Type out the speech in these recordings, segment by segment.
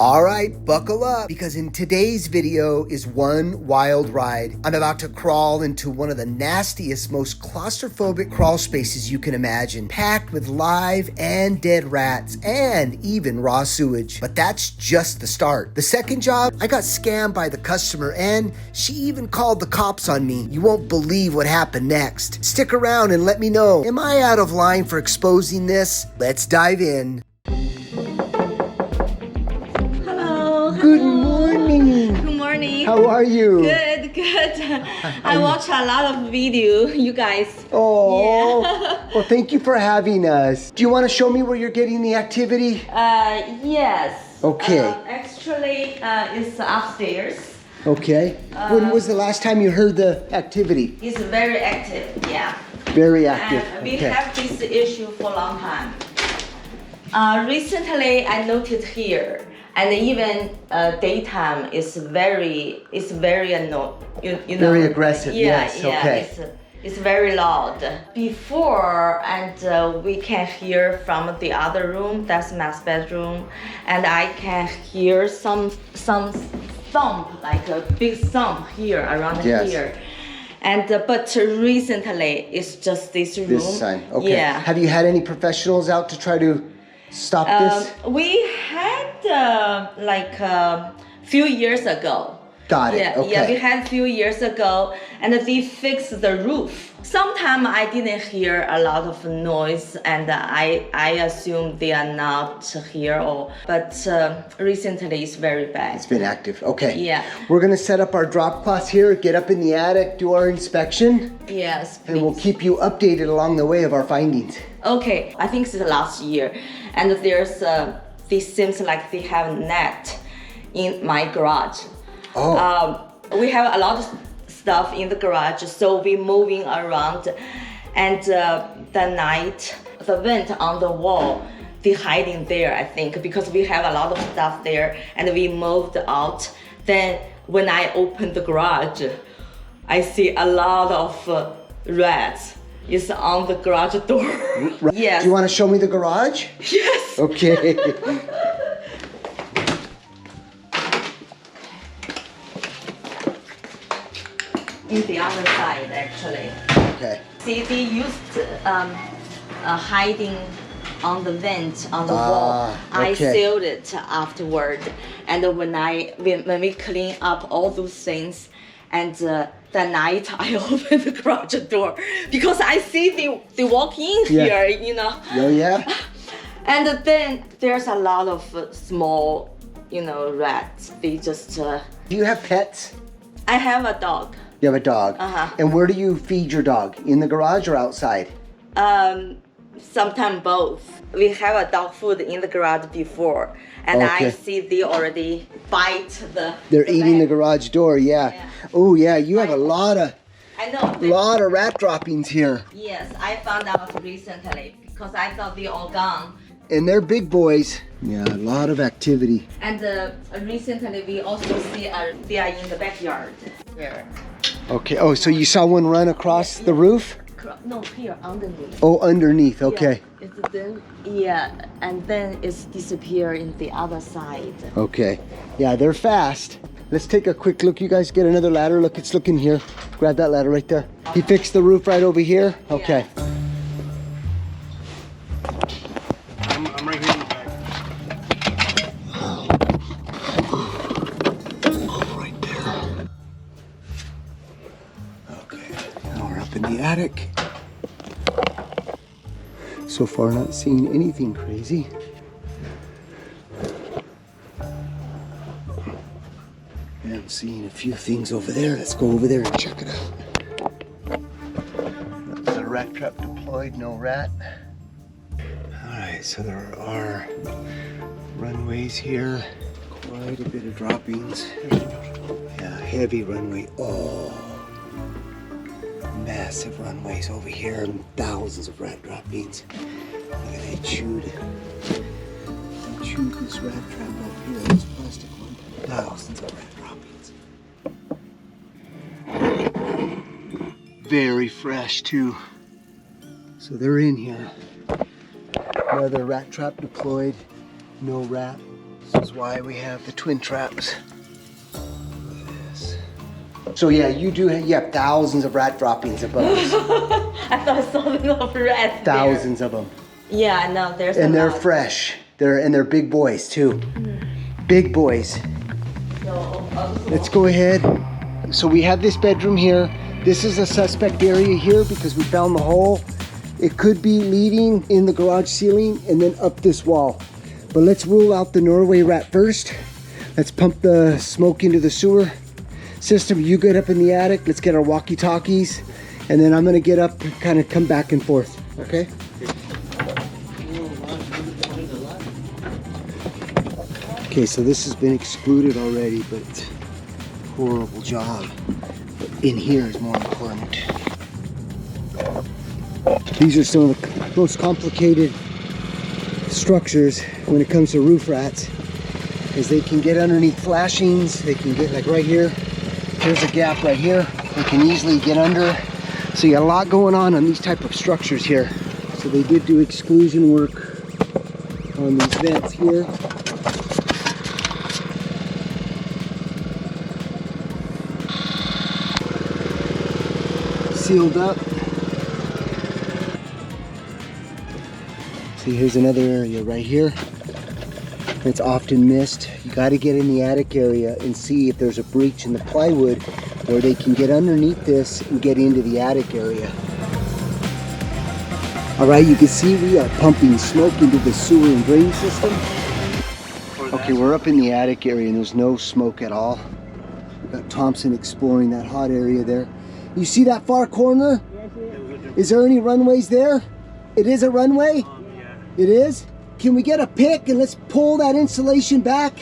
Alright, buckle up, because in today's video is one wild ride. I'm about to crawl into one of the nastiest, most claustrophobic crawl spaces you can imagine, packed with live and dead rats, and even raw sewage. But that's just the start. The second job, I got scammed by the customer, and she even called the cops on me. You won't believe what happened next. Stick around and let me know. Am I out of line for exposing this? Let's dive in. Good morning. Good morning. How are you? Good. I watch a lot of video, you guys. Oh, yeah. Well, thank you for having us. Do you want to show me where you're getting the activity? Yes. Okay. Actually, it's upstairs. Okay. When was the last time you heard the activity? It's very active, yeah. Very active. And we okay. have this issue for a long time. Recently, I noticed here, and even daytime is very annoying. You know. Very aggressive. Yeah, yes. yeah. Okay. It's very loud. Before, and we can hear from the other room. That's my bedroom, and I can hear some thump, like a big thump here around Yes. here. And but recently, it's just this room. This time. Okay. Yeah. Have you had any professionals out to try to stop this? We had like a few years ago. Got it. Yeah, Okay. yeah, we had a few years ago, and they fixed the roof. Sometimes I didn't hear a lot of noise, and I assume they are not here. But recently it's very bad. It's been active. Okay. Yeah. We're gonna set up our drop cloths here, get up in the attic, do our inspection, Yes, and we'll please. keep you updated along the way of our findings. Okay, I think it's last year, and there's this seems like they have net in my garage. Oh. We have a lot of stuff in the garage, so we moving around, and the night, the vent on the wall, they hiding there, I think, because we have a lot of stuff there, and we moved out. Then when I open the garage, I see a lot of rats. It's on the garage door. Yes. Do you want to show me the garage? Yes. Okay. In the other side, actually. Okay. See, they used hiding on the vent on the wall. Okay. I sealed it afterward, and when we clean up all those things, and the night I open the garage door because I see they walk in here, you know. Oh yeah. And then there's a lot of small, rats. They just. Do you have pets? I have a dog. You have a dog. Uh-huh. And where do you feed your dog? In the garage or outside? Sometimes both. We have a dog food in the garage before, and Okay. I see they already bite the. They're eating the bag. garage door. Yeah. Yeah. Oh yeah. You have a lot of I know. of rat droppings here, Yes, I found out recently because I thought they all gone. and they're big boys. Yeah, a lot of activity. And recently we also see they are in the backyard. There. Okay. Oh, so you saw one run across the roof? No, here underneath. Oh, underneath. Okay. Yeah, it's then and then it's disappear in the other side. Okay. Yeah, they're fast. Let's take a quick look. You guys get another ladder. Look, it's looking here. Grab that ladder right there. He fixed the roof right over here. Okay. I'm right here in the back. Right there. Okay. Now we're up in the attic. So far, not seeing anything crazy. I'm seeing a few things over there. Let's go over there and check it out. There's a rat trap deployed, no rat. Alright, so there are runways here. Quite a bit of droppings. Yeah, heavy runway. Oh, massive runways over here and thousands of rat droppings. Look at that, they chewed this rat trap up here, this plastic one. Thousands of rat droppings. Very fresh too. So they're in here. Another rat trap deployed. No rat. This is why we have the twin traps. This. So yeah, you have thousands of rat droppings above us. I thought something of rats. Thousands of them. Yeah, no, there's. And they're fresh. They're big boys too. Big boys. Let's go ahead. So we have this bedroom here. This is a suspect area here because we found the hole. It could be leading in the garage ceiling and then up this wall. But let's rule out the Norway rat first. Let's pump the smoke into the sewer system. You get up in the attic. Let's get our walkie-talkies. And then I'm gonna get up and kind of come back and forth, okay? Okay, so this has been excluded already, but it's a horrible job. But in here is more important. These are some of the most complicated structures when it comes to roof rats, is they can get underneath flashings. They can get like right here. Here's a gap right here. They can easily get under. So you got a lot going on these type of structures here. So they did do exclusion work on these vents here. Sealed up. See, here's another area right here. It's often missed. You got to get in the attic area and see if there's a breach in the plywood where they can get underneath this and get into the attic area. All right, you can see we are pumping smoke into the sewer and drain system. Okay, we're up in the attic area and there's no smoke at all. We've got Thompson exploring that hot area there. You see that far corner? Is there any runways there? It is a runway? Yeah. It is? Can we get a pick and let's pull that insulation back?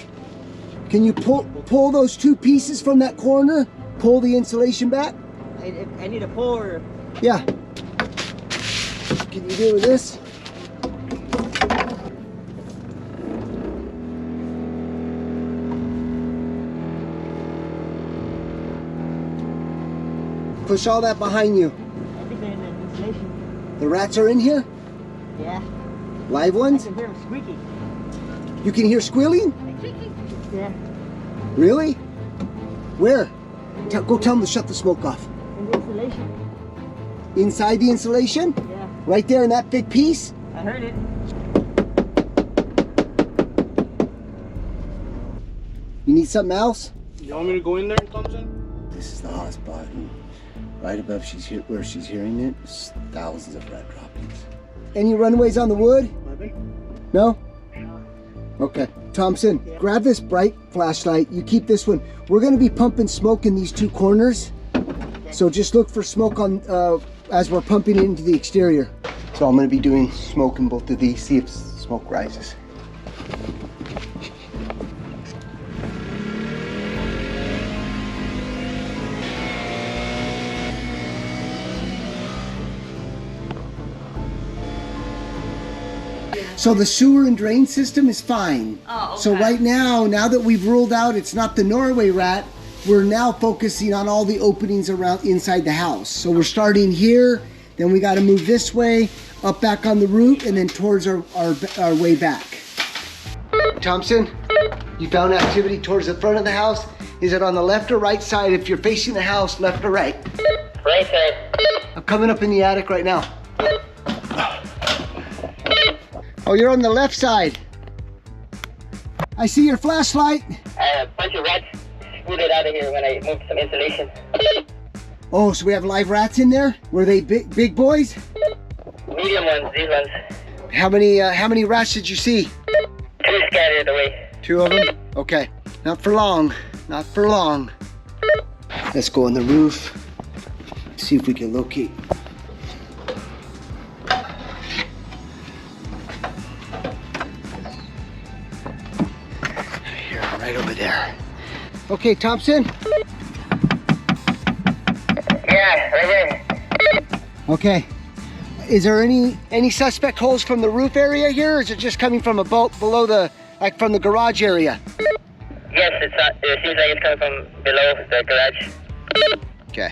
Can you pull those two pieces from that corner? Pull the insulation back? I need a pull or... Yeah. Can you do this? Push all that behind you. I think they're in the insulation. The rats are in here? Yeah. Live I ones? can hear them squeaking. You can hear squealing? Yeah. Really? Where? Go tell them to shut the smoke off. In the insulation. Inside the insulation? Yeah. Right there in that big piece? I heard it. You need something else? You want me to go in there, Thompson? This is the hot spot. And right above where she's hearing it, there's thousands of rat droppings. Any runways on the wood? Nothing. No? Okay. Thompson, grab this bright flashlight. You keep this one. We're going to be pumping smoke in these two corners. So just look for smoke on as we're pumping it into the exterior. So I'm going to be doing smoke in both of these. See if smoke rises. So the sewer and drain system is fine. Oh, okay. So right now that we've ruled out it's not the Norway rat, we're now focusing on all the openings around inside the house. So we're starting here, then we got to move this way, up back on the roof, and then towards our way back. Thompson, you found activity towards the front of the house. Is it on the left or right side? If you're facing the house, left or right? Right side. I'm coming up in the attic right now. Oh, you're on the left side. I see your flashlight. A bunch of rats scooted out of here when I moved some insulation. Oh, so we have live rats in there? Were they big boys? Medium ones, these ones. How many rats did you see? 2 scattered away. 2 of them? Okay. Not for long. Not for long. Let's go on the roof. See if we can locate. Here, right over there. Okay, Thompson? Yeah, right here. Okay. Is there any suspect holes from the roof area here, or is it just coming from below like from the garage area? Yes, it seems like it's coming from below the garage. Okay.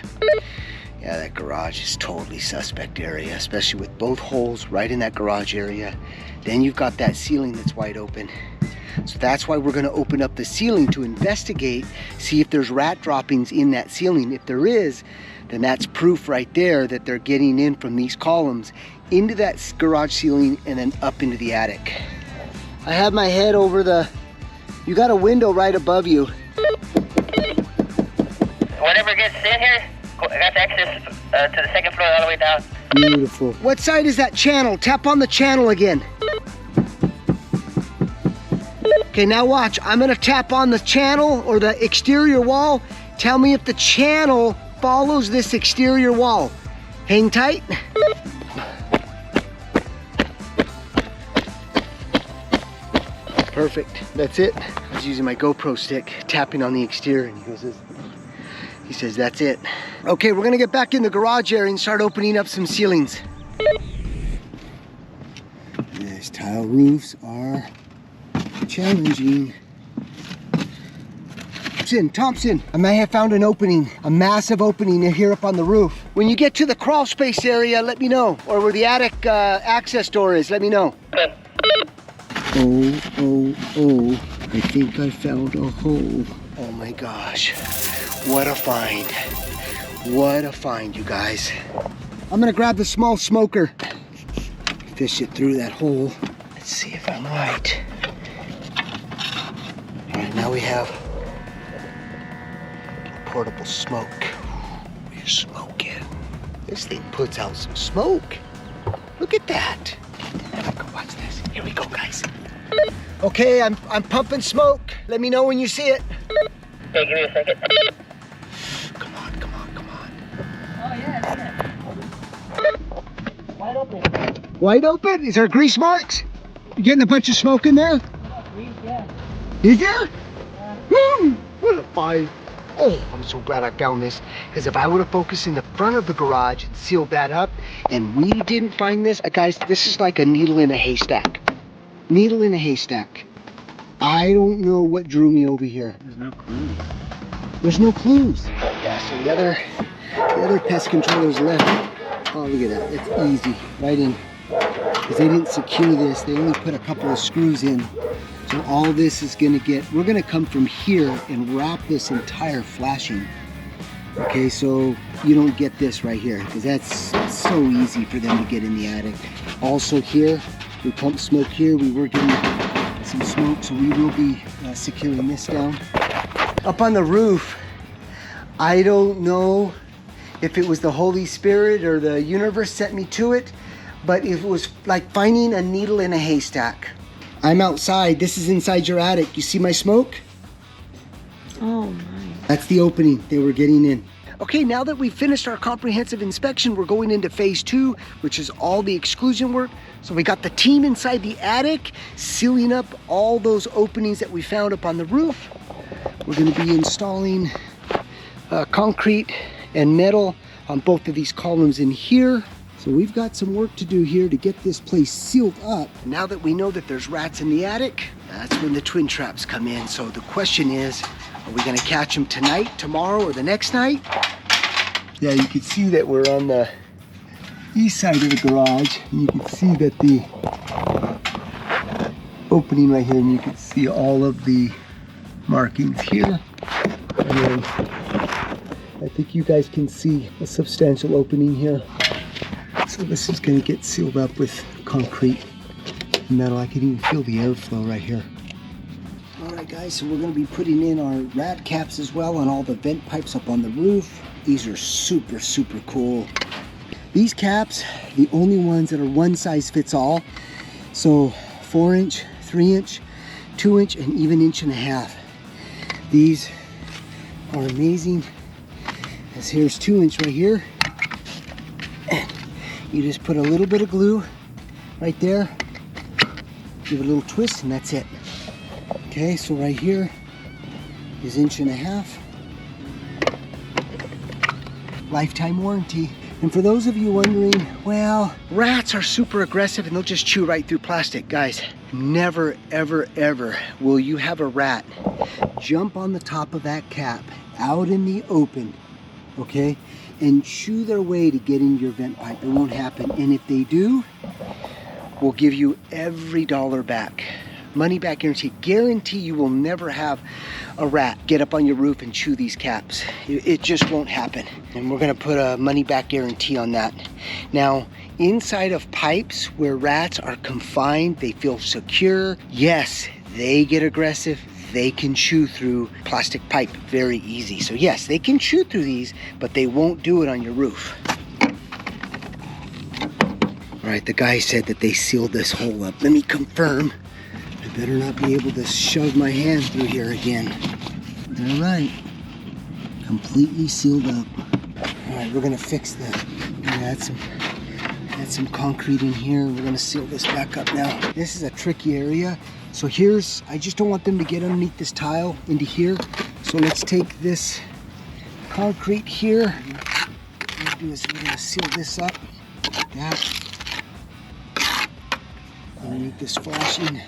Yeah, that garage is totally suspect area, especially with both holes right in that garage area. Then you've got that ceiling that's wide open. So that's why we're gonna open up the ceiling to investigate, see if there's rat droppings in that ceiling. If there is, then that's proof right there that they're getting in from these columns into that garage ceiling and then up into the attic. I have my head over the, you got a window right above you. Whatever gets in here, that's access to the second floor all the way down. Beautiful. What side is that channel? Tap on the channel again. Okay, now watch. I'm gonna tap on the channel or the exterior wall. Tell me if the channel follows this exterior wall. Hang tight. Perfect, that's it. I was using my GoPro stick, tapping on the exterior, and he goes, he says, that's it. Okay, we're gonna get back in the garage area and start opening up some ceilings. These tile roofs are challenging. Thompson, I may have found an opening, a massive opening here up on the roof. When you get to the crawl space area, let me know. Or where the attic access door is, let me know. Okay. Oh, I think I found a hole. Oh my gosh, what a find. What a find, you guys. I'm gonna grab the small smoker, fish it through that hole. Let's see if I'm right. All right, now we have portable smoke. We're smoking. This thing puts out some smoke. Look at that. Watch this. Here we go, guys. Okay, I'm pumping smoke. Let me know when you see it. Okay, give me a second. Come on. Oh yeah. Wide open. Wide open? Is there grease marks? You getting a bunch of smoke in there? Yeah. Is there? Yeah. What a find. Oh, I'm so glad I found this, because if I would have focused in the front of the garage and sealed that up, and we didn't find this, guys, this is like a needle in a haystack. Needle in a haystack. I don't know what drew me over here. There's no clue. There's no clues. Yeah, so the other pest controllers left. Oh, look at that. It's easy. Right in. Because they didn't secure this. They only put a couple of screws in. So all this is going to get, we're going to come from here and wrap this entire flashing. Okay, so you don't get this right here, because that's so easy for them to get in the attic. Also here, we pump smoke here. We were getting some smoke, so we will be securing this down. Up on the roof, I don't know if it was the Holy Spirit or the universe sent me to it, but it was like finding a needle in a haystack. I'm outside. This is inside your attic. You see my smoke? Oh my. That's the opening they were getting in. Okay, now that we've finished our comprehensive inspection, we're going into phase 2, which is all the exclusion work. So we got the team inside the attic, sealing up all those openings that we found up on the roof. We're going to be installing concrete and metal on both of these columns in here. So we've got some work to do here to get this place sealed up. Now that we know that there's rats in the attic, that's when the twin traps come in. So the question is, are we gonna catch them tonight, tomorrow, or the next night? Yeah, you can see that we're on the east side of the garage, and you can see that the opening right here, and you can see all of the markings here. And then I think you guys can see a substantial opening here. So this is going to get sealed up with concrete and metal. I can even feel the airflow right here. All right, guys, so we're going to be putting in our rat caps as well on all the vent pipes up on the roof. These are super, super cool. These caps, the only ones that are one size fits all. So 4-inch, 3-inch, 2-inch, and even 1.5 inch. These are amazing. As here's 2-inch right here. You just put a little bit of glue right there, give it a little twist, and that's it. Okay, so right here is 1.5 inch. Lifetime warranty. And for those of you wondering, well, rats are super aggressive and they'll just chew right through plastic. Guys, never, ever, ever will you have a rat jump on the top of that cap out in the open, okay, and chew their way to get in your vent pipe. It won't happen. And if they do, we'll give you every dollar back. Money back guarantee. Guarantee you will never have a rat get up on your roof and chew these caps. It just won't happen. And we're gonna put a money back guarantee on that. Now, inside of pipes where rats are confined, they feel secure. Yes, they get aggressive. They can chew through plastic pipe very easy. So yes, they can chew through these, but they won't do it on your roof. All right, the guy said that they sealed this hole up. Let me confirm. I better not be able to shove my hand through here again. All right, completely sealed up. All right, we're gonna fix that. Add some concrete in here. We're gonna seal this back up now. This is a tricky area. So I just don't want them to get underneath this tile into here. So let's take this concrete here. What we're gonna do is we're gonna seal this up like that. Underneath this flashing.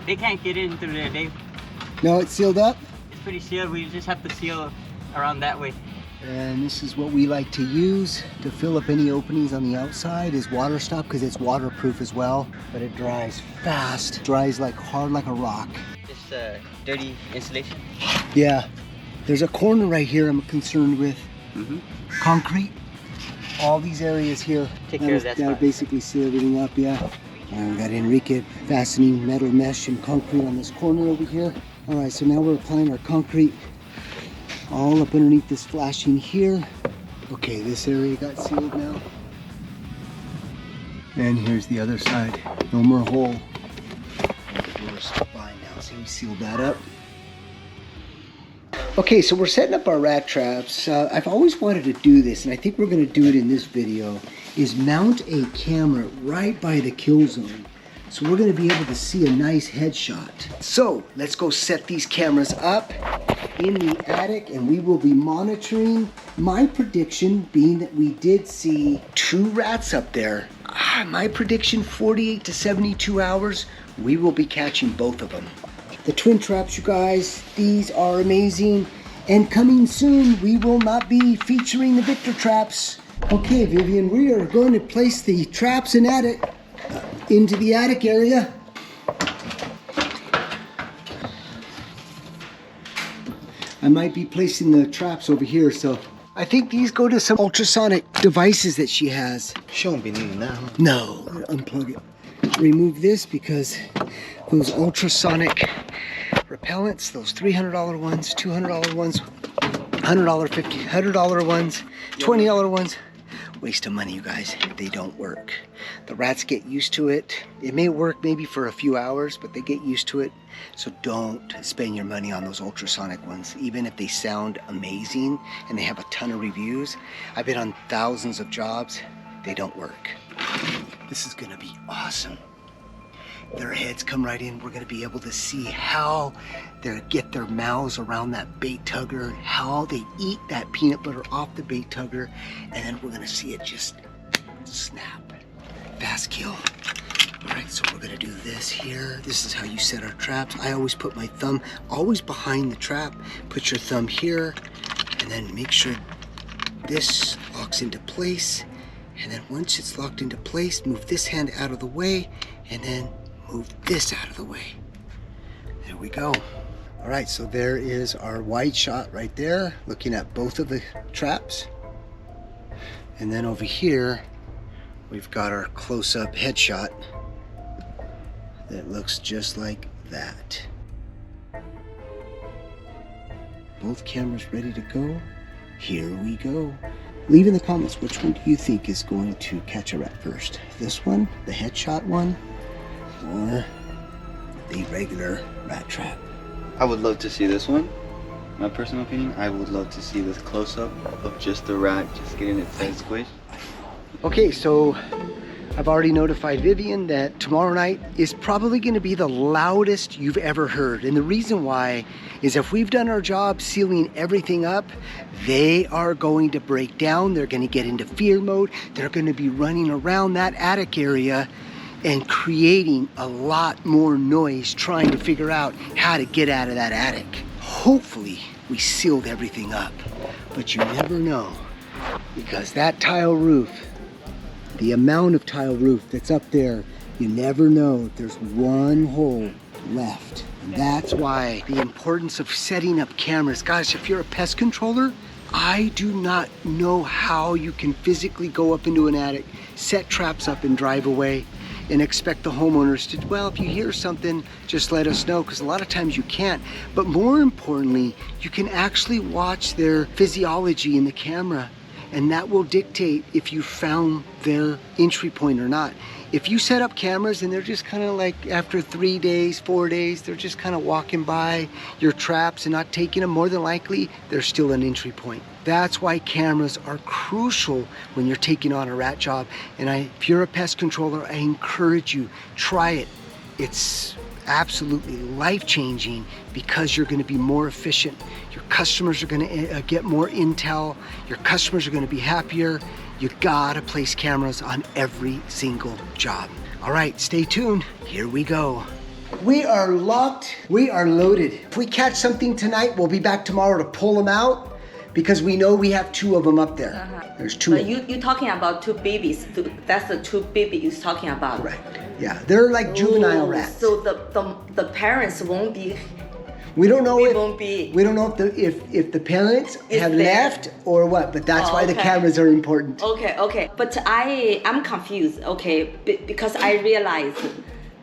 They can't get in through there, Dave. No, it's sealed up. It's pretty sealed. We just have to seal around that way. And this is what we like to use to fill up any openings on the outside is water stop, because it's waterproof as well, but it dries fast. Dries like hard like a rock. Just dirty insulation. Yeah, there's a corner right here I'm concerned with. Concrete. All these areas here. Take care of that That'll spot. basically seal everything up, yeah. And we got Enrique fastening metal mesh and concrete on this corner over here. All right, so now we're applying our concrete all up underneath this flashing here. Okay, this area got sealed now. And here's the other side. No more hole. We're fine now, so we sealed that up. Okay, so we're setting up our rat traps. I've always wanted to do this, and I think we're gonna do it in this video, is mount a camera right by the kill zone. So we're gonna be able to see a nice headshot. So let's go set these cameras up in the attic, and we will be monitoring. My prediction being that we did see 2 rats up there. My prediction, 48 to 72 hours, we will be catching both of them. The twin traps, you guys, these are amazing. And coming soon, we will not be featuring the Victor traps. Okay, Vivian, we are going to place the traps in attic, into the attic area. I might be placing the traps over here, so I think these go to some ultrasonic devices that she has. She won't be needing that, huh? No, unplug it. Remove this because those ultrasonic repellents, those $300 ones, $200 ones, $100 ones, $20 ones, waste of money, you guys. They don't work. The rats get used to it. It may work maybe for a few hours, but they get used to it. So don't spend your money on those ultrasonic ones, even if they sound amazing and they have a ton of reviews. I've been on thousands of jobs. They don't work. This is gonna be awesome. Their heads come right in. We're gonna be able to see how they get their mouths around that bait tugger, how they eat that peanut butter off the bait tugger, and then we're gonna see it just snap. Fast kill. All right, so we're gonna do this here. This is how you set our traps. I always put my thumb always behind the trap. Put your thumb here, and then make sure this locks into place. And then once it's locked into place, move this hand out of the way, and then move this out of the way. There we go. All right, so there is our wide shot right there, looking at both of the traps. And then over here, we've got our close-up headshot that looks just like that. Both cameras ready to go. Here we go. Leave in the comments which one do you think is going to catch a rat first. This one, the headshot one, or the regular rat trap. I would love to see this one. My personal opinion, I would love to see this close-up of just the rat just getting its head squished. Okay, so I've already notified Vivian that tomorrow night is probably going to be the loudest you've ever heard. And the reason why is if we've done our job sealing everything up, they are going to break down. They're going to get into fear mode. They're going to be running around that attic area and creating a lot more noise trying to figure out how to get out of that attic. hopefully we sealed everything up. But you never know, because that tile roof, the amount of tile roof that's up there, you never know if there's one hole left. And that's why the importance of setting up cameras. Gosh, if you're a pest controller, I do not know how you can physically go up into an attic, set traps up and drive away and expect the homeowners to, well, if you hear something, just let us know, because a lot of times you can't. But more importantly, you can actually watch their physiology in the camera, and that will dictate if you found their entry point or not. If you set up cameras and they're just kind of like, after 3 days, 4 days, they're just kind of walking by your traps and not taking them, more than likely, they're still an entry point. That's why cameras are crucial when you're taking on a rat job. And if you're a pest controller, I encourage you, try it. It's absolutely life-changing because you're going to be more efficient. Your customers are going to get more intel. Your customers are going to be happier. You gotta place cameras on every single job. All right, stay tuned. Here we go. We are locked. We are loaded. If we catch something tonight, we'll be back tomorrow to pull them out, because we know we have 2 of them up there. There's 2 of them. You're talking about 2 babies. That's the 2 babies you're talking about. Right. Yeah, they're like juvenile rats. So the parents won't be. We don't know won't be. We don't know if the parents have left or what, but that's why the cameras are important. Okay. But I'm confused. Okay, because I realized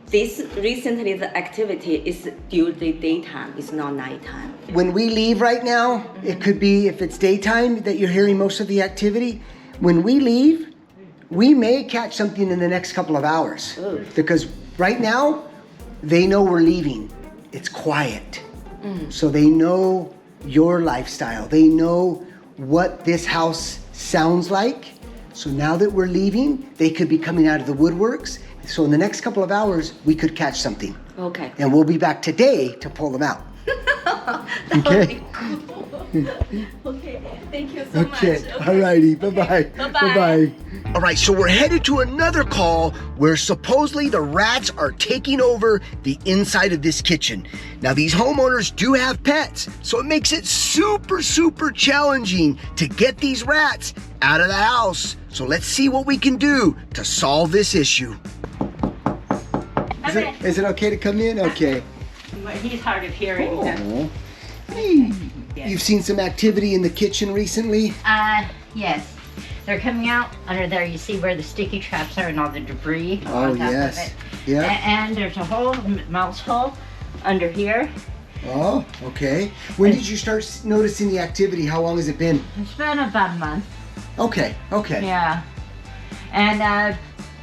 this recently the activity is during the daytime. It's not nighttime. When we leave right now, it could be, if it's daytime that you're hearing most of the activity. When we leave, we may catch something in the next couple of hours. Ooh. Because right now, they know we're leaving. It's quiet. So they know your lifestyle. They know what this house sounds like. So now that we're leaving, they could be coming out of the woodworks. So in the next couple of hours, we could catch something. Okay. And we'll be back today to pull them out. That would be cool. Okay, thank you so much. Okay, all righty, bye-bye. Bye-bye. All right, so we're headed to another call where supposedly the rats are taking over the inside of this kitchen. Now, these homeowners do have pets, so it makes it super, super challenging to get these rats out of the house. So let's see what we can do to solve this issue. Is it okay to come in? Okay. He's hard of hearing. Oh. Hey. You've seen some activity in the kitchen recently? Yes. They're coming out under there. You see where the sticky traps are and all the debris on top of it. Yeah. And there's a whole mouse hole under here. Oh, okay. When did you start noticing the activity? How long has it been? It's been about a month. Okay. Yeah. And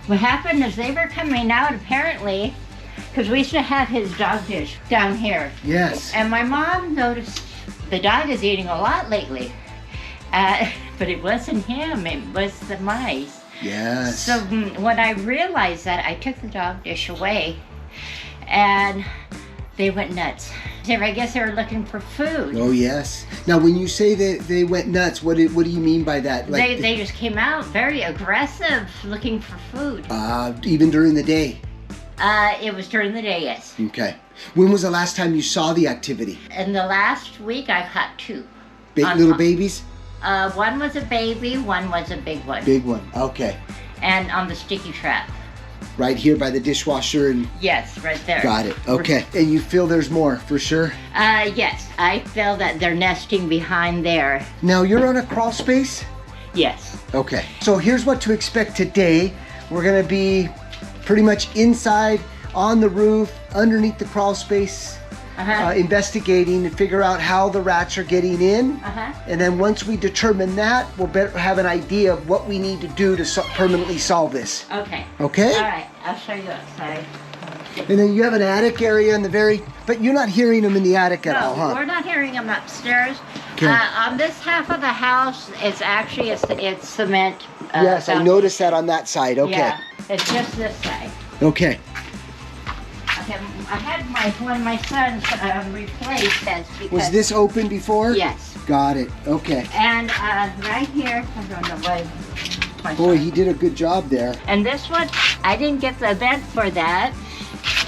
what happened is they were coming out apparently, because we used to have his dog dish down here. Yes. And my mom noticed the dog is eating a lot lately. But it wasn't him, it was the mice. Yes. So when I realized that, I took the dog dish away and they went nuts. I guess they were looking for food. Oh, yes. Now, when you say that they went nuts, what do you mean by that? Like they just came out very aggressive looking for food. Even during the day? It was during the day, yes. Okay. When was the last time you saw the activity? In the last week, I caught 2. Little babies? One was a baby, one was a big one. Big one, okay. And on the sticky trap. Right here by the dishwasher and... Yes, right there. Got it, okay. And you feel there's more, for sure? Yes, I feel that they're nesting behind there. Now, you're on a crawl space? Yes. Okay. So here's what to expect today. We're gonna be pretty much inside, on the roof, underneath the crawl space, investigating to figure out how the rats are getting in. And then once we determine that, we'll have an idea of what we need to do to permanently solve this. Okay. Okay? All right, I'll show you outside. And then you have an attic area in the but you're not hearing them in the attic at all, huh? No, we're not hearing them upstairs. Okay. On this half of the house, it's actually, it's cement. Yes, I noticed that on that side, okay. Yeah, it's just this side. Okay. I had one of my sons replaced as because... Was this open before? Yes. Got it, okay. And right here, I don't know why. Boy, he did a good job there. And this one, I didn't get the vent for that.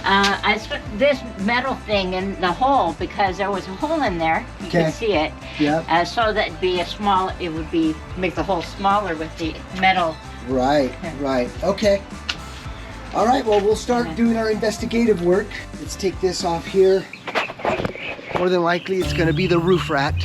I put this metal thing in the hole because there was a hole in there. You Okay. can see it. Yeah. So that'd be a small. It would be make the hole smaller with the metal. Right, right. Okay. All right, well, we'll start doing our investigative work. Let's take this off here. More than likely, it's going to be the roof rat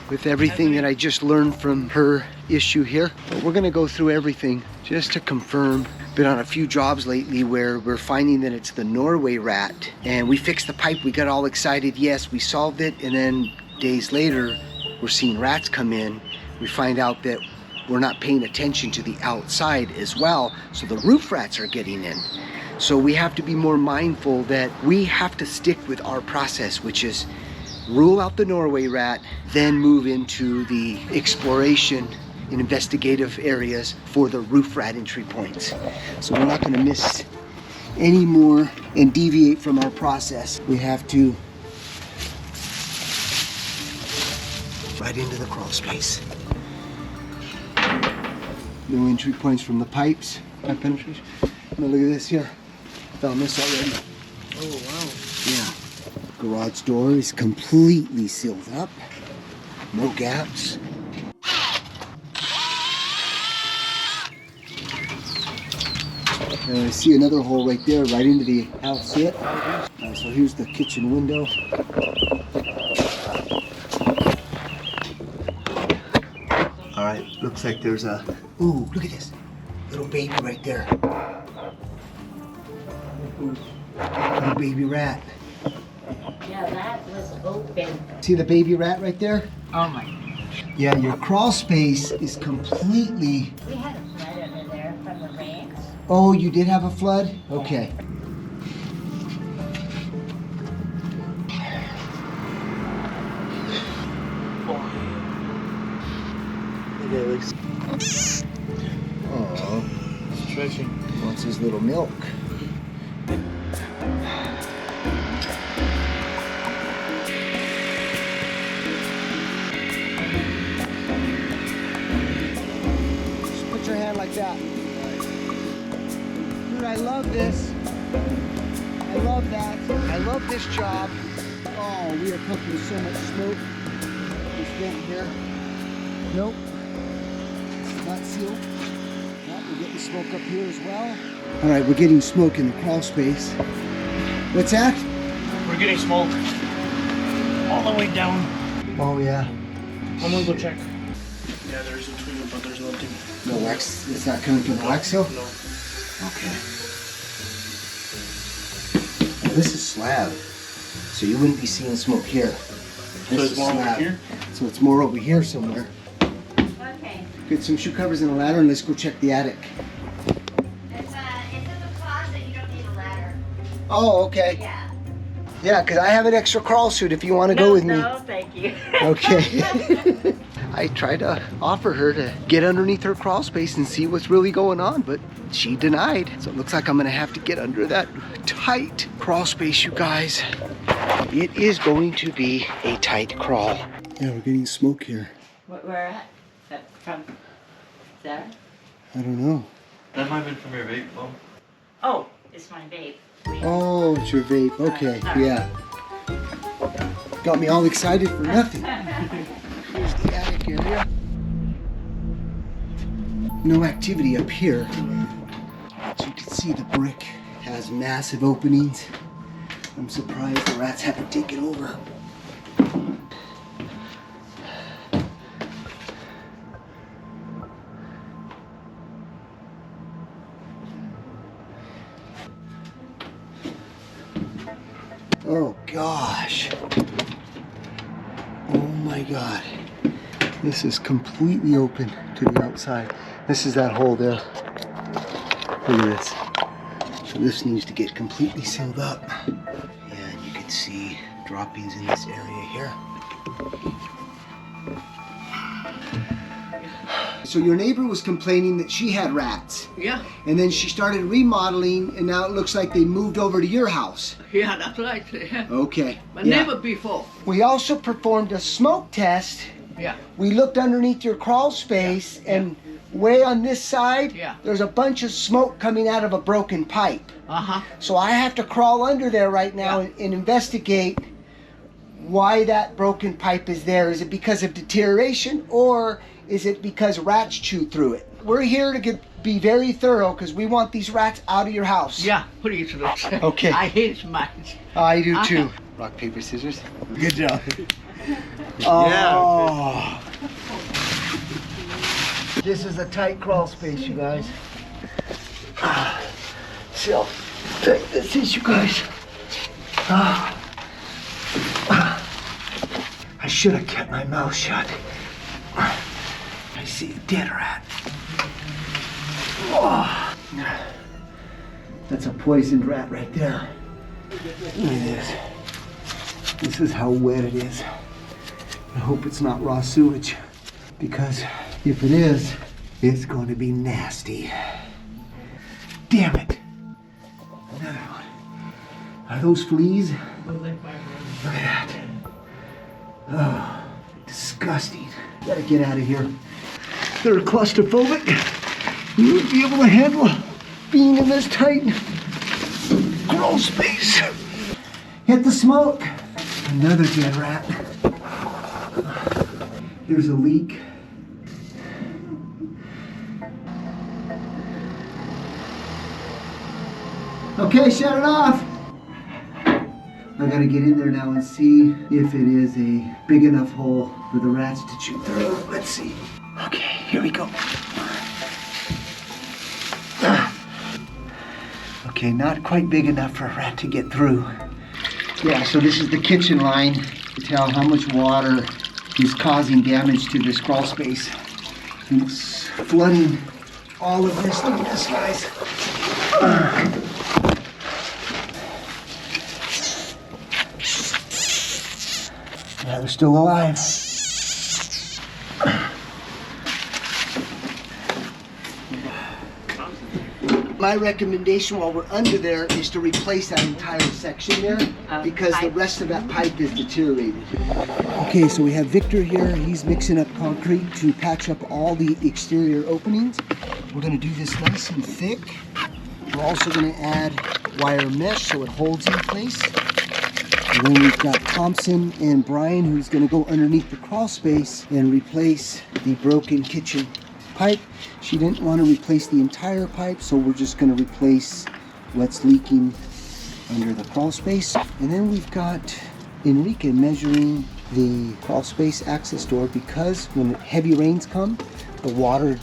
with everything that I just learned from her issue here. But we're going to go through everything just to confirm. Been on a few jobs lately where we're finding that it's the Norway rat, and we fixed the pipe. We got all excited. Yes, we solved it. And then days later, we're seeing rats come in. We find out that we're not paying attention to the outside as well, so the roof rats are getting in. So we have to be more mindful that we have to stick with our process, which is rule out the Norway rat, then move into the exploration and investigative areas for the roof rat entry points. So we're not going to miss any more and deviate from our process. We have to right into the crawl space. No entry points from the pipes. Pipe penetration. Now look at this here. Found this already. Oh, wow. Yeah. Garage door is completely sealed up. No gaps. And I see another hole right there, right into the house here. So here's the kitchen window. All right, looks like there's a, ooh, look at this. Little baby right there. Little baby rat. Yeah, that was open. See the baby rat right there? Oh my. Yeah, your crawl space is completely, We had a flood under there from the rains. oh, you did have a flood? Okay. Oh, Stretching. wants his little milk. Just put your hand like that. Dude, I love this. I love that. I love this job. Oh, we are pumping so much smoke. This vent here. Nope. Not sealed. Yeah, we're getting smoke up here as well. All right, we're getting smoke in the crawl space. What's that? We're getting smoke all the way down. Oh yeah. I'm gonna go check. Yeah, there's a tweeter, but there's nothing. No wax. It's not coming from the wax seal? No. Okay. Well, this is slab, so you wouldn't be seeing smoke here. So This it's is more over slab. here? So it's more over here somewhere. Okay. Get some shoe covers and a ladder, and let's go check the attic. It's in the closet. You don't need a ladder. Oh, okay. Yeah. Yeah, because I have an extra crawl suit if you want to go with me. No, thank you. Okay. I tried to offer her to get underneath her crawl space and see what's really going on, but she denied. So it looks like I'm gonna have to get under that tight crawl space, you guys. It is going to be a tight crawl. Yeah, we're getting smoke here. Where at? From there? I don't know. That might have been from your vape, Mom. Oh, it's my vape. Oh, it's your vape. Okay, yeah. Got me all excited for nothing. Here's the attic area. No activity up here. As you can see, the brick has massive openings. I'm surprised the rats haven't taken over. Oh gosh. Oh my God. This is completely open to the outside. This is that hole there. Look at this. So this needs to get completely sealed up. Yeah, and you can see droppings in this area here. So your neighbor was complaining that she had rats. Yeah, And then she started remodeling, and now it looks like they moved over to your house. yeah, that's right. Yeah. Okay. But yeah. never before. We also performed a smoke test. Yeah. We looked underneath your crawl space, and way on this side, Yeah. there's a bunch of smoke coming out of a broken pipe. Uh-huh. So I have to crawl under there right now Yeah. and investigate why that broken pipe is there. Is it because of deterioration, or is it because rats chewed through it? We're here to be very thorough because we want these rats out of your house. Yeah, please, Luke. Okay. I hate mice. I do too. Uh-huh. Rock, paper, scissors. Good job. Oh. This is a tight crawl space, you guys. See how tight this is, you guys. I should have kept my mouth shut. I see a dead rat. Oh. That's a poisoned rat right there. Look at this. This is how wet it is. I hope it's not raw sewage, because if it is, it's going to be nasty. Damn it. Another one. Are those fleas? Look at that. Oh, disgusting. Gotta get out of here. They're claustrophobic. You would be able to handle being in this tight crawl space. Hit the smoke. Another dead rat. Here's a leak. Okay, shut it off. I gotta get in there now and see if it is a big enough hole for the rats to chew through. Let's see. Okay, here we go. Okay, not quite big enough for a rat to get through. Yeah, so this is the kitchen line to tell how much water is causing damage to this crawl space. And it's flooding all of this. Look at this, guys. Yeah, they're still alive. My recommendation while we're under there is to replace that entire section there because the rest of that pipe is deteriorated. Okay, so we have Victor here. He's mixing up concrete to patch up all the exterior openings. We're gonna do this nice and thick. We're also gonna add wire mesh so it holds in place. And then we've got Thompson and Brian who's gonna go underneath the crawl space and replace the broken kitchen pipe. She didn't want to replace the entire pipe, so we're just going to replace what's leaking under the crawl space. And then we've got Enrique measuring the crawl space access door because when heavy rains come, the water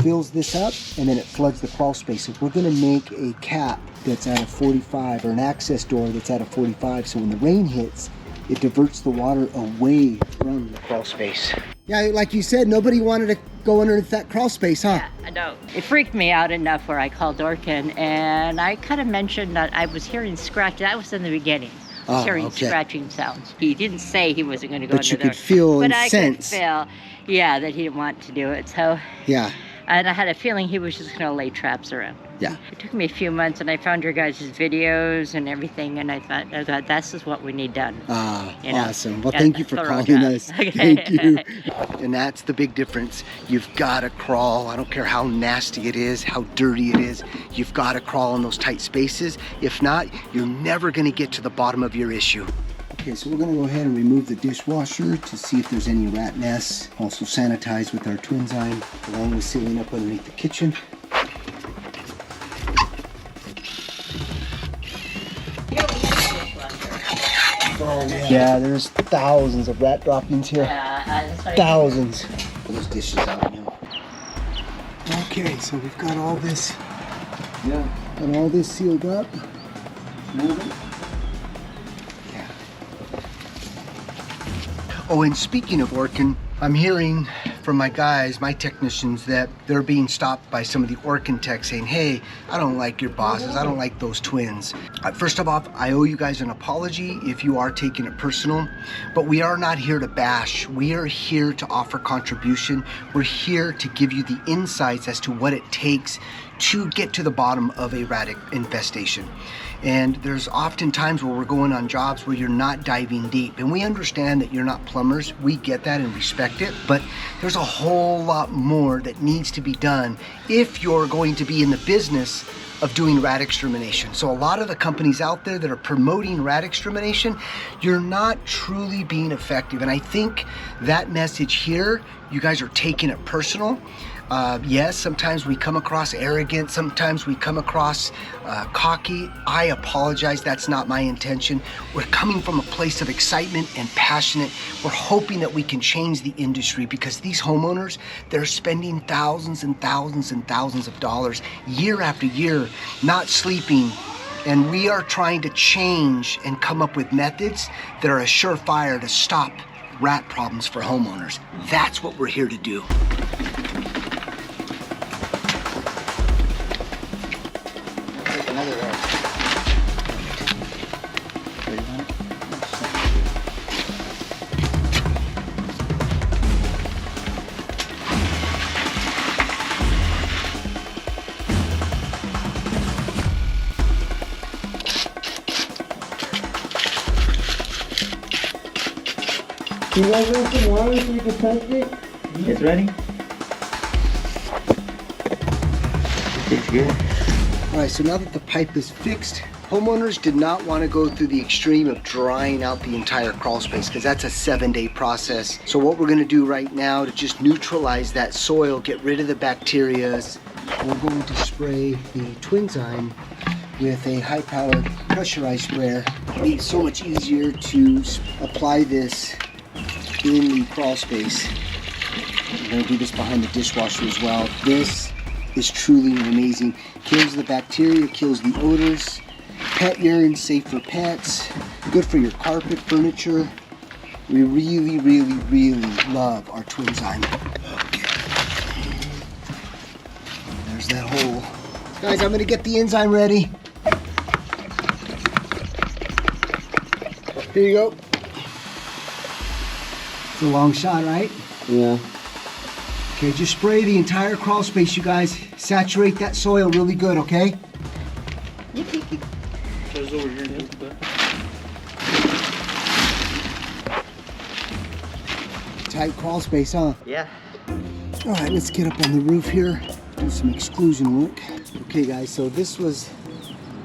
fills this up and then it floods the crawl space. So we're going to make a cap that's at a 45 or an access door that's at a 45, so when the rain hits, it diverts the water away from the crawl space. Yeah, like you said, nobody wanted to go underneath that crawl space, huh? Yeah, I know. It freaked me out enough where I called Orkin, and I kind of mentioned that I was hearing scratch. That was in the beginning. I was hearing scratching sounds. He didn't say he wasn't going to go but under there. But you could feel but and I sense. could feel, yeah, that he didn't want to do it. So, yeah. And I had a feeling he was just going to lay traps around. Yeah. It took me a few months, and I found your guys' videos and everything, and I thought, this is what we need done. Awesome. Well, thank you for calling us. Thank you. And that's the big difference. You've got to crawl. I don't care how nasty it is, how dirty it is. You've got to crawl in those tight spaces. If not, you're never going to get to the bottom of your issue. Okay, so we're going to go ahead and remove the dishwasher to see if there's any rat nests. Also sanitize with our Twinzyme, along with sealing up underneath the kitchen. Yeah, there's thousands of rat droppings here. Thousands. Pull those dishes out now. Okay, so we've got all this. Yeah. Got all this sealed up. Move it. Yeah. Oh, and speaking of Orkin, I'm hearing from my guys, my technicians, that they're being stopped by some of the Orkin techs saying, hey, I don't like your bosses, I don't like those twins. First of all, I owe you guys an apology if you are taking it personal, but we are not here to bash. We are here to offer contribution. We're here to give you the insights as to what it takes to get to the bottom of a rat infestation. And there's often times where we're going on jobs where you're not diving deep. And we understand that you're not plumbers. We get that and respect it. But there's there's a whole lot more that needs to be done if you're going to be in the business of doing rat extermination. So a lot of the companies out there that are promoting rat extermination, you're not truly being effective. And I think that message here, you guys are taking it personal. Yes, sometimes we come across arrogant, sometimes we come across cocky. I apologize, that's not my intention. We're coming from a place of excitement and passionate. We're hoping that we can change the industry because these homeowners, they're spending thousands and thousands and thousands of dollars year after year, not sleeping. And we are trying to change and come up with methods that are a surefire to stop rat problems for homeowners. That's what we're here to do. You guys want some water so you can test it? It's ready. It's good. All right, so now that the pipe is fixed, homeowners did not want to go through the extreme of drying out the entire crawl space because that's a 7-day process. So what we're going to do right now to just neutralize that soil, get rid of the bacteria, we're going to spray the Twinzyme with a high-powered pressurized sprayer. It's so much easier to apply this in the crawl space. I'm going to do this behind the dishwasher as well. This is truly amazing. Kills the bacteria, kills the odors. Pet urine, safe for pets. Good for your carpet, furniture. We really, really, really love our Twinzyme. Okay. There's that hole. Guys, I'm going to get the enzyme ready. Here you go. It's a long shot, right? Yeah. Okay, just spray the entire crawl space, you guys. Saturate that soil really good, okay? There's over here. Tight crawl space, huh? Yeah. All right, let's get up on the roof here, do some exclusion work. Okay, guys, so this was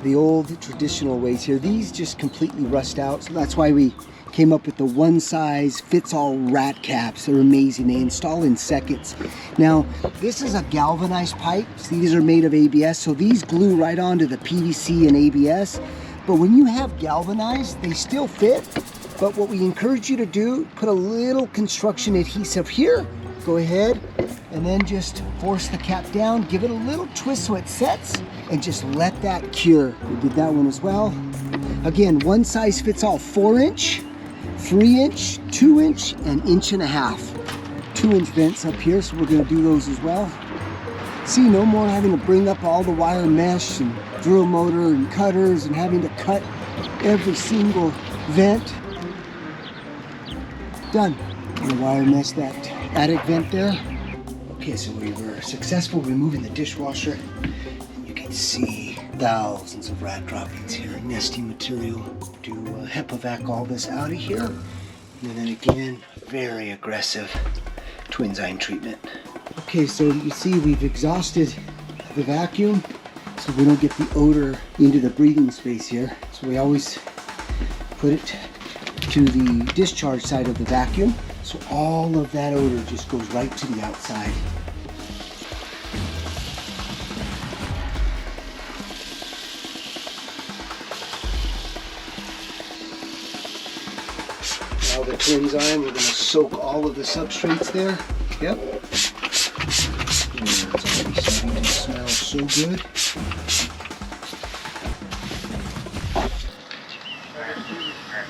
the old traditional ways here. These just completely rust out, so that's why we came up with the one-size-fits-all rat caps. They're amazing. They install in seconds. Now, this is a galvanized pipe. See, these are made of ABS, so these glue right onto the PVC and ABS. But when you have galvanized, they still fit. But what we encourage you to do, put a little construction adhesive here. Go ahead and then just force the cap down. Give it a little twist so it sets and just let that cure. We did that one as well. Again, one size fits all, 4-inch. 3-inch, 2-inch, and 1.5 inch. 2-inch vents up here, so we're going to do those as well. See, no more having to bring up all the wire mesh and drill motor and cutters and having to cut every single vent. Done. I'm gonna wire mesh that attic vent there. Okay, so we were successful removing the dishwasher. And you can see thousands of rat droppings here, nesting material. Do HEPA-vac all this out of here. And then again, very aggressive Twinzyme treatment. Okay, so you see we've exhausted the vacuum so we don't get the odor into the breathing space here. So we always put it to the discharge side of the vacuum. So all of that odor just goes right to the outside. Now the Twinzyme, we're going to soak all of the substrates there. Yep. And it's already starting to smell so good.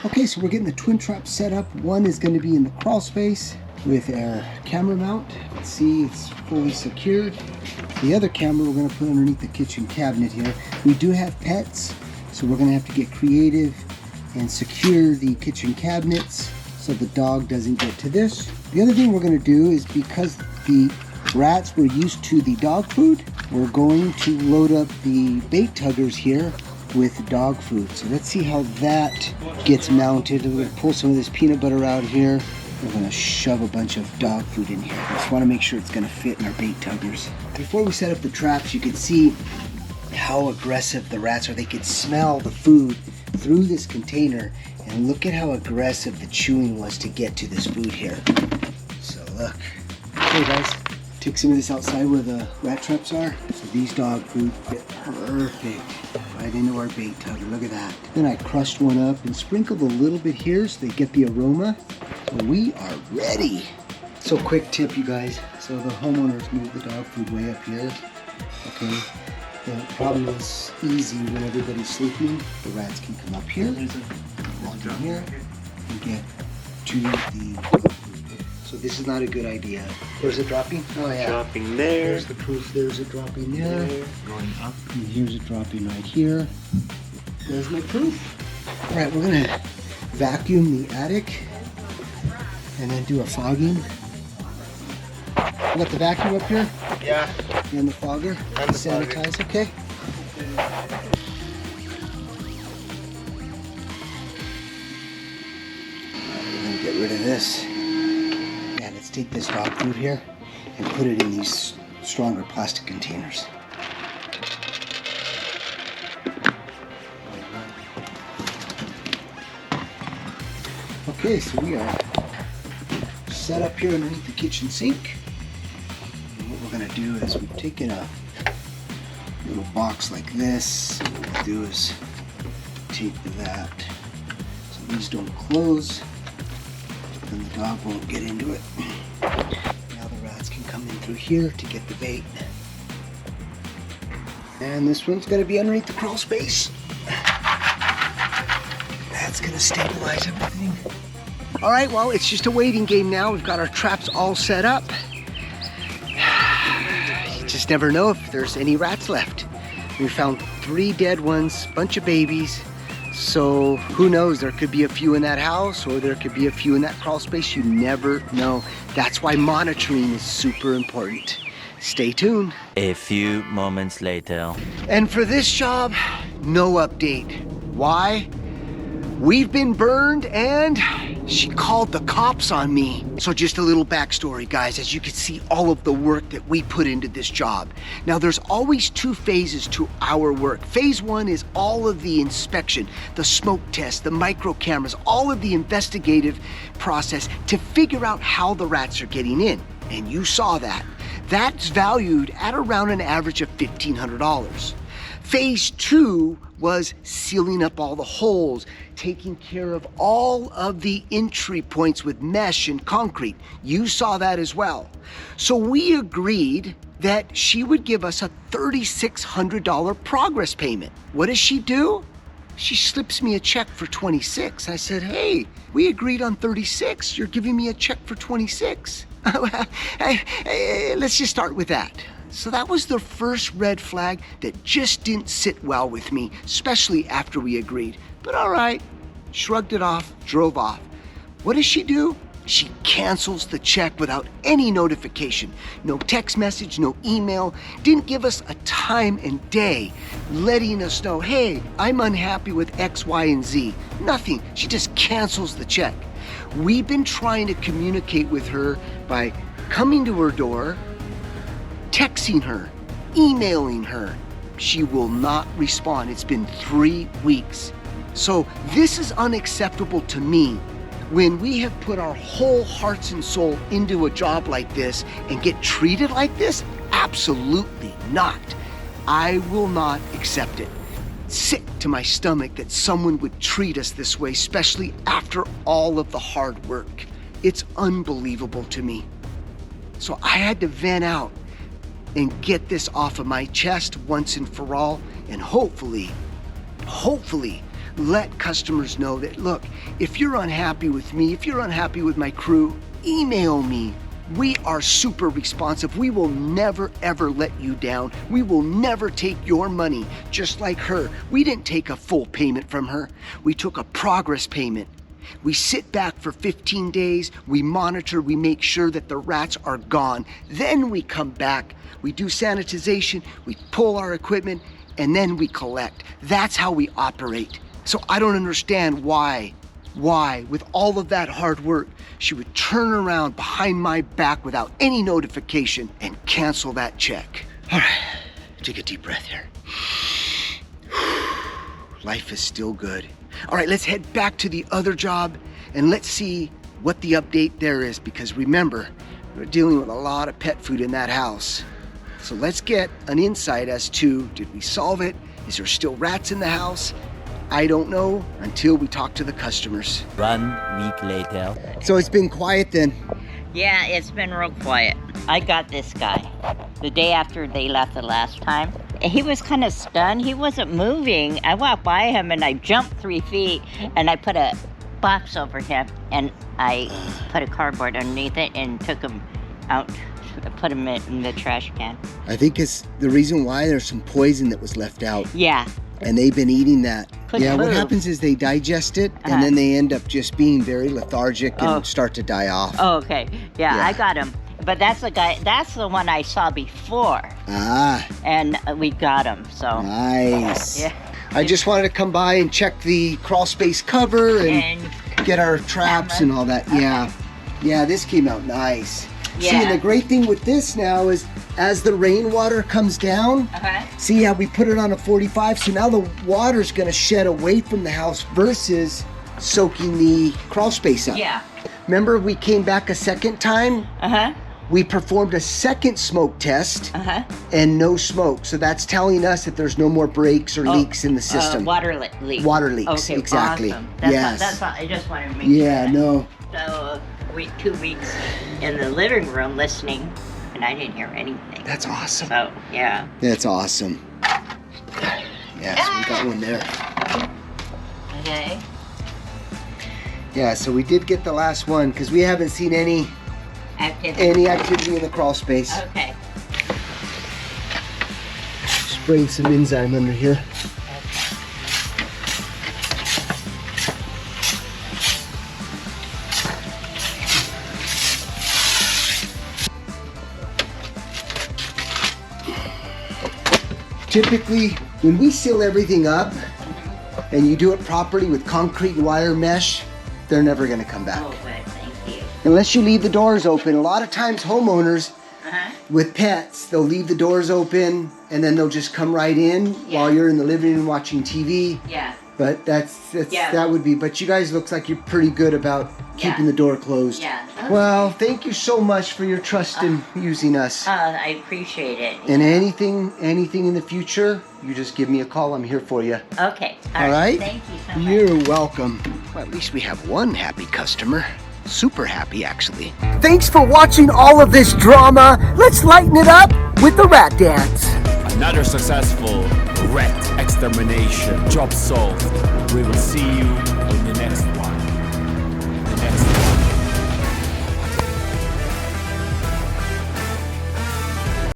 Okay, so we're getting the twin traps set up. One is going to be in the crawl space with our camera mount. Let's see, it's fully secured. The other camera we're going to put underneath the kitchen cabinet here. We do have pets, so we're going to have to get creative and secure the kitchen cabinets so the dog doesn't get to this. The other thing we're going to do is, because the rats were used to the dog food, we're going to load up the bait tuggers here with dog food. So let's see how that gets mounted. I'm going to pull some of this peanut butter out here. we're gonna shove a bunch of dog food in here. We just wanna make sure it's gonna fit in our bait tuggers. Before we set up the traps, you can see how aggressive the rats are. They could smell the food through this container, and look at how aggressive the chewing was to get to this food here. So look. Okay guys, took some of this outside where the rat traps are. So these dog food fit perfect right into our bait tugger. Look at that. Then I crushed one up and sprinkled a little bit here so they get the aroma. So we are ready. So quick tip, you guys. So the homeowners move the dog food way up here. Okay. The problem is easy when everybody's sleeping. The rats can come up here, walk in here, and get to the. So this is not a good idea. Where's it dropping? Oh yeah. Dropping there. There's the proof. There's it dropping there. Going up. And here's it dropping right here. There's my proof. All right, we're gonna vacuum the attic and then do a fogging. You got the vacuum up here? Yeah. And the fogger? And the sanitize, fogger. okay. We're gonna get rid of this. Yeah, let's take this dog food here and put it in these stronger plastic containers. Okay, so we are set up here underneath the kitchen sink. And what we're gonna do is we've taken a little box like this. What we'll do is tape that so these don't close, and the dog won't get into it. Now the rats can come in through here to get the bait. And this one's gonna be underneath the crawl space. That's gonna stabilize everything. All right, well, it's just a waiting game now. We've got our traps all set up. You just never know if there's any rats left. We found 3 dead ones, bunch of babies. So who knows, there could be a few in that house or there could be a few in that crawl space. You never know. That's why monitoring is super important. Stay tuned. A few moments later. And for this job, no update. Why? We've been burned and she called the cops on me. So just a little backstory, guys. As you can see, all of the work that we put into this job. Now, there's always 2 phases to our work. Phase 1 is all of the inspection, the smoke test, the micro cameras, all of the investigative process to figure out how the rats are getting in. And you saw that. That's valued at around an average of $1,500. Phase 2 was sealing up all the holes, taking care of all of the entry points with mesh and concrete. You saw that as well. So we agreed that she would give us a $3,600 progress payment. What does she do? She slips me a check for 26. I said, hey, we agreed on 36. You're giving me a check for 26. Let's just start with that. So that was the first red flag that just didn't sit well with me, especially after we agreed. But all right, shrugged it off, drove off. What does she do? She cancels the check without any notification. No text message, no email, didn't give us a time and day letting us know, hey, I'm unhappy with X, Y, and Z. Nothing, she just cancels the check. We've been trying to communicate with her by coming to her door, texting her, emailing her. She will not respond. It's been 3 weeks. So this is unacceptable to me. When we have put our whole hearts and soul into a job like this and get treated like this, absolutely not. I will not accept it. Sick to my stomach that someone would treat us this way, especially after all of the hard work. It's unbelievable to me. So I had to vent out and get this off of my chest once and for all, and hopefully let customers know that, look, if you're unhappy with me, if you're unhappy with my crew, email me. We are super responsive. We will never, ever let you down. We will never take your money, just like her. We didn't take a full payment from her. We took a progress payment. We sit back for 15 days, we monitor, we make sure that the rats are gone. Then we come back, we do sanitization, we pull our equipment, and then we collect. That's how we operate. So I don't understand why why, with all of that hard work, she would turn around behind my back without any notification and cancel that check. All right, take a deep breath here. Life is still good. All right, let's head back to the other job and let's see what the update there is, because remember, we're dealing with a lot of pet food in that house. So let's get an insight as to, did we solve it? Is there still rats in the house? I don't know until we talk to the customers. 1 week later. So it's been quiet then? Yeah, it's been real quiet. I got this guy the day after they left the last time. He was kind of stunned. He wasn't moving. I walked by him and I jumped 3 feet and I put a box over him and I put a cardboard underneath it and took him out, put him in the trash can. I think it's the reason why there's some poison that was left out. Yeah. And they've been eating that. Couldn't What move. happens is they digest it and then they end up just being very lethargic and start to die off. Oh, okay. Yeah, Yeah. I got him. But that's the guy, that's the one I saw before. Ah, And we got him, so. nice. Yeah. I just wanted to come by and check the crawl space cover and get our traps cameras. and all that. Yeah. Yeah, this came out nice. See, and Yeah. the great thing with this now is as the rainwater comes down, see how we put it on a 45? So now the water's gonna shed away from the house versus soaking the crawl space up. Yeah. Remember we came back a second time? We performed a second smoke test and no smoke. So that's telling us that there's no more breaks or leaks in the system. Water leaks. Water leaks, Okay, exactly. awesome. That's Yes. all, that's all. I just wanted to make Yeah, sure. no. So, 2 weeks in the living room listening, and I didn't hear anything. That's awesome. So, yeah. That's awesome. Yes, we got one there. Okay. Yeah, so we did get the last one because we haven't seen any activity in the crawl space. Okay. Spraying some enzyme under here. Typically, when we seal everything up and you do it properly with concrete and wire mesh, they're never gonna come back. Oh, good. Thank you. Unless you leave the doors open. A lot of times homeowners with pets, they'll leave the doors open and then they'll just come right in while you're in the living room watching TV. Yeah. But that would be, but you guys looks like you're pretty good about keeping the door closed. Yeah. Well, thank you so much for your trust in using us. I appreciate it. And anything in the future, you just give me a call. I'm here for you. Okay. All right? Thank you so much. You're welcome. Well, at least we have one happy customer. Super happy, actually. Thanks for watching all of this drama. Let's lighten it up with the rat dance. Another successful rat extermination. Job solved. We will see you